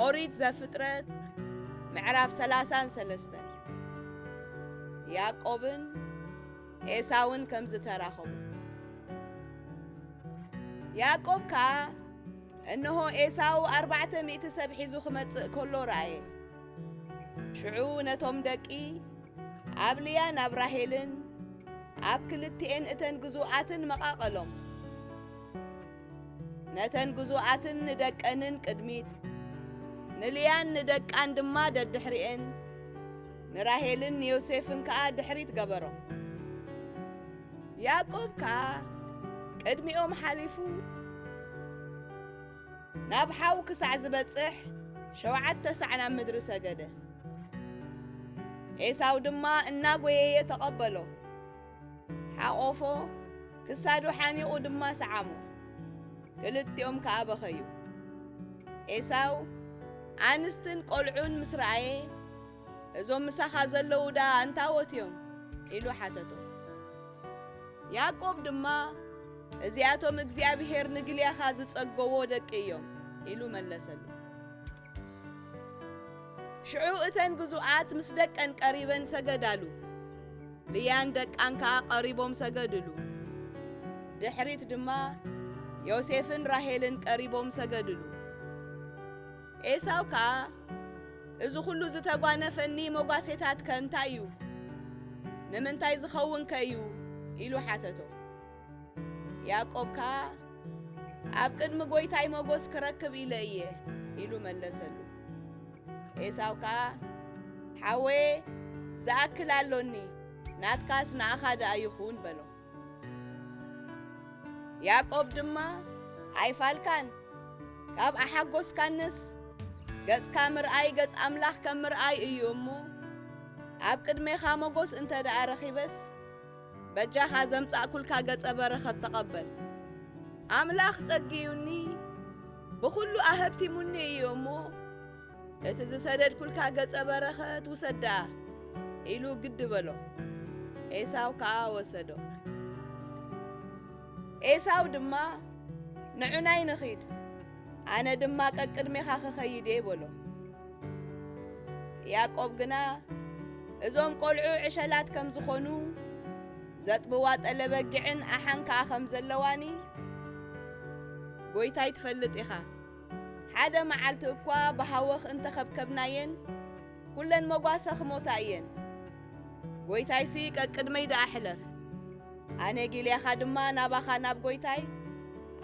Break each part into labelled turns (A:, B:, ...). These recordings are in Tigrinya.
A: ኦሪት ዘፍጥረት ምዕራፍ 33 ያዕቆብን ኤሳውን ከምዝ ተራኸቡ። ያዕቆብ ከዓ እነሆ ኤሳው 400 ሰብ ሒዙ ክመጽእ ከሎ ረአየ። ሽዑ ነቶም ደቂ ኣብ ልያ ናብ ራሄልን ኣብ ክልቲኤን እተን ግዙኣትን መቓቐሎም። ነተን ግዙኣትን ንደቀንን ቅድሚት ንልያን ንደቃን ድማ ደድሕሪኤን ንራሄልን ዮሴፍን ከዓ ድሕሪት ገበሮም። ያዕቆብ ከዓ ቅድሚኦም ሓሊፉ ናብ ሓው ክሳዕ ዝበጽሕ 7 ሰዓት ናብ ምድሪ ሰገደ። ኤሳው ድማ እናጐየየ ተቐበሎ፣ ሓቖፎ፣ ክሳዱ ሓኒቑ ድማ ሰዓሞ። ክልቲኦም ከዓ በኸዩ። ኤሳው ኣንስትን ቆልዑን ምስ ረአየ እዞም ምሳኻ ዘለዉ ዳ እንታወት እዮም ኢሉ ሓተቶ። ያዕቆብ ድማ እዚኣቶም እግዚኣብሔር ንግልያኻ ዝጸገዎ ደቂ እዮም ኢሉ መለሰሉ። ሽዑ እተን ግዙኣት ምስ ደቀን ቀሪበን ሰገዳሉ፣ ልያን ደቃን ከዓ ቀሪቦም ሰገድሉ። ድሕሪት ድማ ዮሴፍን ራሄልን ቀሪቦም ሰገድሉ። ኤሳው ከዓ እዚ ኩሉ ዝተጓነፈኒ መጓሴታት ከ እንታይ እዩ? ንምንታይ ዝኸውን ከ እዩ ኢሉ ሓተቶ። ያዕቆብ ከዓ ኣብ ቅድሚ ጐይታይ መጎስ ክረክብ ኢለ እየ ኢሉ መለሰሉ። ኤሳው ከዓ ሓወየ ዝኣክል ኣሎኒ፣ ናትካስ ንኣኻ ደኣ ይኹን በሎ። ያዕቆብ ድማ ኣይፋልካን፣ ካብ ኣሓጐስካንስ ገጽካ ምርኣይ ገጽ ኣምላኽ ከም ምርኣይ እዩ እሞ ኣብ ቅድሜኻ መጎስ እንተ ደኣ ረኺበስ በጃኻ ዘምጻእኩልካ ገጸ በረኸት ተቐበል። ኣምላኽ ጸጊዩኒ ብኹሉ ኣህብቲሙኒ እዩ እሞ እቲ ዝሰደድኩልካ ገጸ በረኸት ውሰዳ ኢሉ ግድ በሎ። ኤሳው ከዓ ወሰዶ። ኤሳው ድማ ንዑናይ ንኺድ፣ ኣነ ድማ ቀቅድሜኻ ክኸይድ እየ በሎ። ያዕቆብ ግና እዞም ቆልዑ ዕሸላት ከም ዝኾኑ ዘጥብዋ ጠለበጊዕን ኣሓን ከዓ ከም ዘለዋኒ ጐይታይ ትፈልጥ ኢኻ። ሓደ መዓልቲ እኳ ብሃወኽ እንተኸብከብናየን ኩለን መጓሰ ክሞታ እየን። ጐይታይሲ ቀቅድመይ ደኣ ሕለፍ፣ ኣነ ጊልያኻ ድማ ናባኻ ናብ ጐይታይ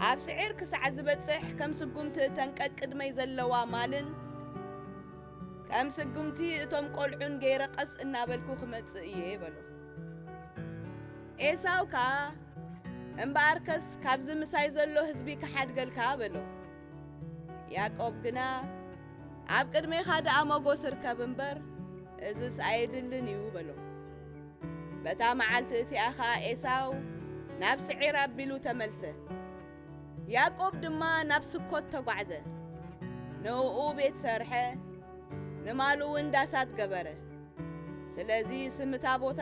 A: ኣብ ስዒር ክሳዕ ዝበጽሕ ከም ስጉምቲ እተን ቀቅድመይ ዘለዋ ማልን ከም ስጉምቲ እቶም ቆልዑን ገይረ ቀስ እናበልኩ ክመጽእ እየ በሎ። ኤሳው ከዓ እምበኣርከስ ካብዚ ምሳይ ዘሎ ህዝቢ ክሓድገልካ በሎ። ያዕቆብ ግና ኣብ ቅድሜኻ ደኣ መጎስ ርከብ እምበር እዝስ ኣየድልን እዩ በሎ። በታ መዓልቲ እቲኣ ኸ ኤሳው ናብ ስዒር ኣቢሉ ተመልሰ። ያዕቆብ ድማ ናብ ስኮት ተጓዕዘ። ንእኡ ቤት ሰርሐ፣ ንማሉ እውን ዳሳት ገበረ። ስለዚ ስምታ ቦታ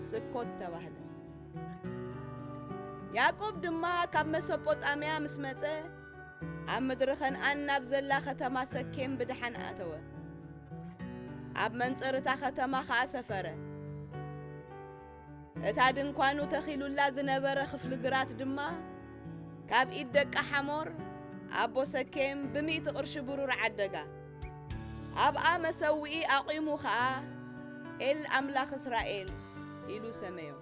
A: ስኮት ተባህለ። ያዕቆብ ድማ ካብ መሶጶጣምያ ምስ መጸ ኣብ ምድሪ ከነዓን ናብ ዘላ ከተማ ሰኬም ብድሓን ኣተወ። ኣብ መንጽርታ ከተማ ከዓ ሰፈረ። እታ ድንኳኑ ተኺሉላ ዝነበረ ክፍሊ ግራት ድማ ካብ ኢድ ደቃ ሓሞር ኣቦ ሰኬም ብ100 ቅርሺ ብሩር ዓደጋ። ኣብኣ መሰዊኢ ኣቒሙ ከዓ ኤል ኣምላኽ እስራኤል ኢሉ ሰመዮ።